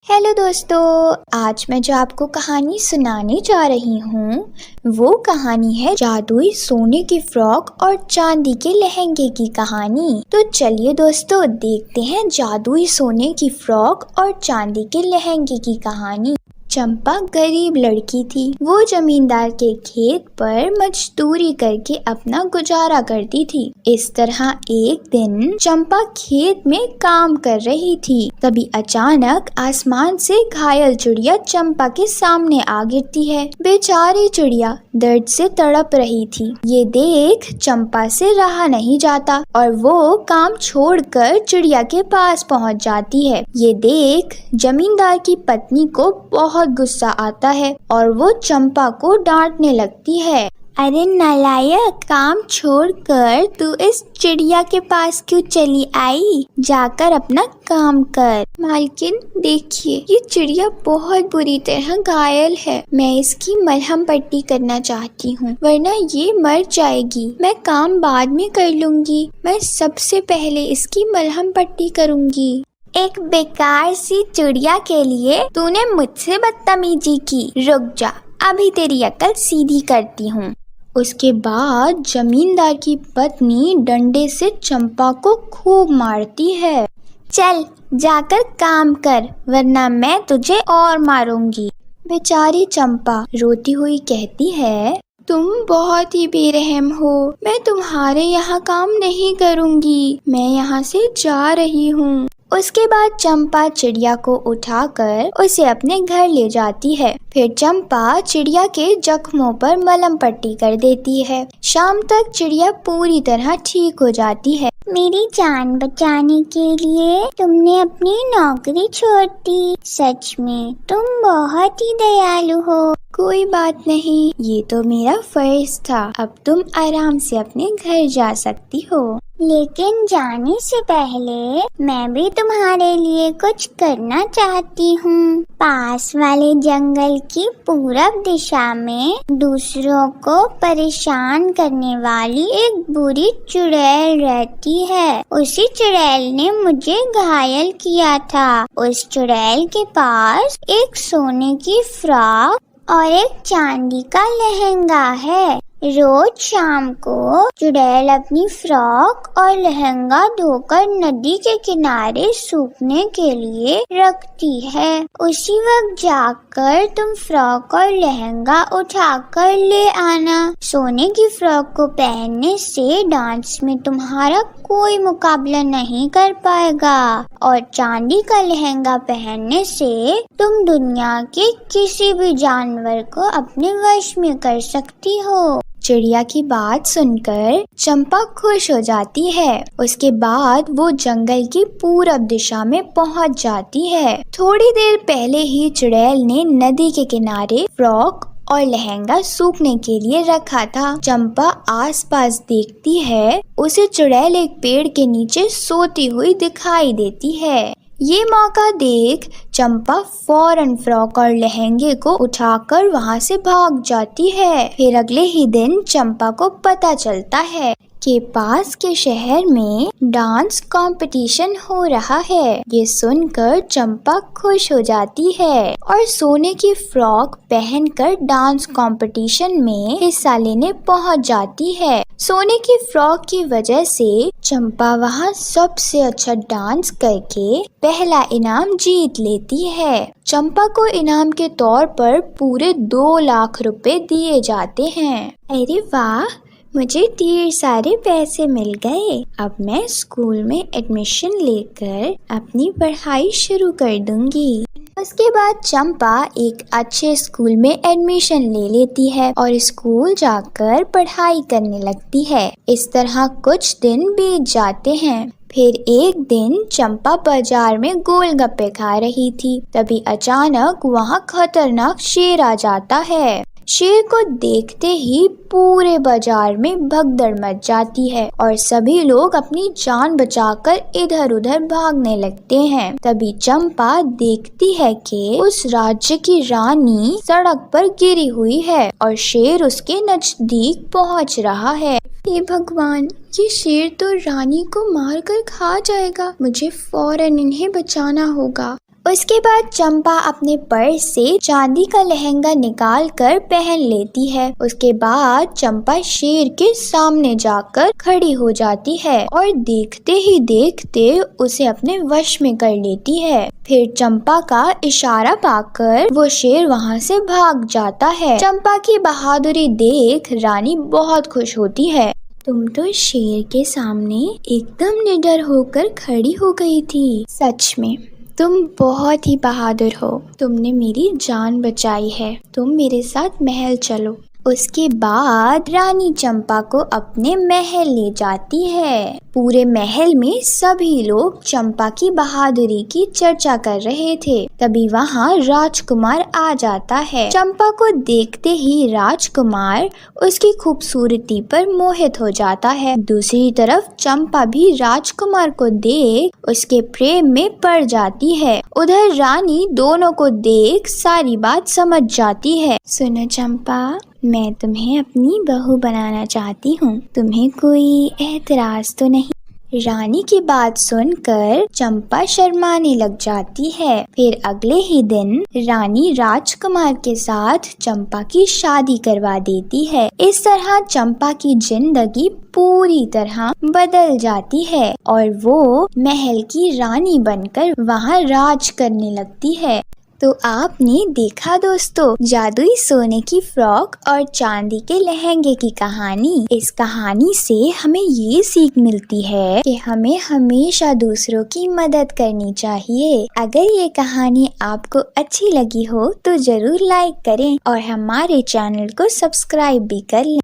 Hello दोस्तों, आज मैं जो आपको कहानी सुनाने जा रही हूँ वो कहानी है जादुई सोने की फ्रॉक और चांदी के लहंगे की कहानी। तो चलिए दोस्तों देखते हैं जादुई सोने की फ्रॉक और चांदी के लहंगे की कहानी। चंपा गरीब लड़की थी। वो जमींदार के खेत पर मजदूरी करके अपना गुजारा करती थी। इस तरह एक दिन चंपा खेत में काम कर रही थी। तभी अचानक आसमान से घायल चिड़िया चंपा के सामने आ गिरती है। बेचारी चिड़िया दर्द से तड़प रही थी। ये देख चंपा से रहा नहीं जाता और वो काम छोड़कर चिड़िया के पास पहुंच जाती है। ये देख जमींदार की पत्नी को बहुत गुस्सा आता है और वो चंपा को डांटने लगती है। अरे नालायक, काम छोड़कर तू इस चिड़िया के पास क्यों चली आई? जाकर अपना काम कर। मालकिन देखिए, ये चिड़िया बहुत बुरी तरह घायल है। मैं इसकी मलहम पट्टी करना चाहती हूँ वरना ये मर जाएगी। मैं काम बाद में कर लूंगी। मैं सबसे पहले इसकी मलहम पट्टी करूंगी। एक बेकार सी चिड़िया के लिए तूने मुझसे बदतमीजी की। रुक जा, अभी तेरी अकल सीधी करती हूँ। उसके बाद जमींदार की पत्नी डंडे से चंपा को खूब मारती है। चल जाकर काम कर वरना मैं तुझे और मारूंगी। बेचारी चंपा रोती हुई कहती है, तुम बहुत ही बेरहम हो। मैं तुम्हारे यहाँ काम नहीं करूँगी। मैं यहाँ से जा रही हूँ। उसके बाद चंपा चिड़िया को उठाकर उसे अपने घर ले जाती है। फिर चंपा चिड़िया के जख्मों पर मलहम पट्टी कर देती है। शाम तक चिड़िया पूरी तरह ठीक हो जाती है। मेरी जान बचाने के लिए तुमने अपनी नौकरी छोड़ दी। सच में तुम बहुत ही दयालु हो। कोई बात नहीं, ये तो मेरा फर्ज था। अब तुम आराम से अपने घर जा सकती हो। लेकिन जाने से पहले मैं भी तुम्हारे लिए कुछ करना चाहती हूँ। पास वाले जंगल की पूरब दिशा में दूसरों को परेशान करने वाली एक बुरी चुड़ैल रहती है। उसी चुड़ैल ने मुझे घायल किया था। उस चुड़ैल के पास एक सोने की फ्रॉक और एक चांदी का लहंगा है। रोज शाम को चुड़ैल अपनी फ्रॉक और लहंगा धोकर नदी के किनारे सूखने के लिए रखती है। उसी वक्त जाकर तुम फ्रॉक और लहंगा उठाकर ले आना। सोने की फ्रॉक को पहनने से डांस में तुम्हारा कोई मुकाबला नहीं कर पाएगा और चांदी का लहंगा पहनने से तुम दुनिया के किसी भी जानवर को अपने वश में कर सकती हो। चिड़िया की बात सुनकर चंपा खुश हो जाती है। उसके बाद वो जंगल की पूरब दिशा में पहुंच जाती है। थोड़ी देर पहले ही चुड़ैल ने नदी के किनारे फ्रॉक और लहंगा सूखने के लिए रखा था। चंपा आसपास देखती है। उसे चुड़ैल एक पेड़ के नीचे सोती हुई दिखाई देती है। ये मौका देख चंपा फौरन फ्रॉक और लहंगे को उठाकर वहाँ से भाग जाती है। फिर अगले ही दिन चंपा को पता चलता है कि पास के शहर में डांस कंपटीशन हो रहा है। ये सुनकर चंपा खुश हो जाती है और सोने की फ्रॉक पहनकर डांस कंपटीशन में हिस्सा लेने पहुंच जाती है। सोने की फ्रॉक की वजह से चंपा वहां सबसे अच्छा डांस करके पहला इनाम जीत लेती है। चंपा को इनाम के तौर पर पूरे 2 लाख रुपए दिए जाते हैं। अरे वाह, मुझे ढेर सारे पैसे मिल गए। अब मैं स्कूल में एडमिशन लेकर अपनी पढ़ाई शुरू कर दूंगी। उसके बाद चंपा एक अच्छे स्कूल में एडमिशन ले लेती है और स्कूल जाकर पढ़ाई करने लगती है। इस तरह कुछ दिन बीत जाते हैं। फिर एक दिन चंपा बाजार में गोलगप्पे खा रही थी। तभी अचानक वहाँ खतरनाक शेर आ जाता है। शेर को देखते ही पूरे बाजार में भगदड़ मच जाती है और सभी लोग अपनी जान बचाकर इधर उधर भागने लगते हैं। तभी चंपा देखती है कि उस राज्य की रानी सड़क पर गिरी हुई है और शेर उसके नजदीक पहुंच रहा है। हे भगवान, ये शेर तो रानी को मार कर खा जाएगा। मुझे फौरन इन्हें बचाना होगा। उसके बाद चंपा अपने पर्स से चांदी का लहंगा निकाल कर पहन लेती है। उसके बाद चंपा शेर के सामने जाकर खड़ी हो जाती है और देखते ही देखते उसे अपने वश में कर लेती है। फिर चंपा का इशारा पाकर वो शेर वहाँ से भाग जाता है। चंपा की बहादुरी देख रानी बहुत खुश होती है। तुम तो शेर के सामने एकदम निडर होकर खड़ी हो गई थी। सच में तुम बहुत ही बहादुर हो। तुमने मेरी जान बचाई है। तुम मेरे साथ महल चलो। उसके बाद रानी चंपा को अपने महल ले जाती है। पूरे महल में सभी लोग चंपा की बहादुरी की चर्चा कर रहे थे। तभी वहाँ राजकुमार आ जाता है। चंपा को देखते ही राजकुमार उसकी खूबसूरती पर मोहित हो जाता है। दूसरी तरफ चंपा भी राजकुमार को देख उसके प्रेम में पड़ जाती है। उधर रानी दोनों को देख सारी बात समझ जाती है। सुनो चंपा, मैं तुम्हें अपनी बहू बनाना चाहती हूँ। तुम्हें कोई एतराज तो नहीं? रानी की बात सुनकर चंपा शर्माने लग जाती है। फिर अगले ही दिन रानी राजकुमार के साथ चंपा की शादी करवा देती है। इस तरह चंपा की जिंदगी पूरी तरह बदल जाती है और वो महल की रानी बनकर वहाँ राज करने लगती है। तो आपने देखा दोस्तों, जादुई सोने की फ्रॉक और चांदी के लहंगे की कहानी। इस कहानी से हमें ये सीख मिलती है कि हमें हमेशा दूसरों की मदद करनी चाहिए। अगर ये कहानी आपको अच्छी लगी हो तो जरूर लाइक करें और हमारे चैनल को सब्सक्राइब भी कर लें।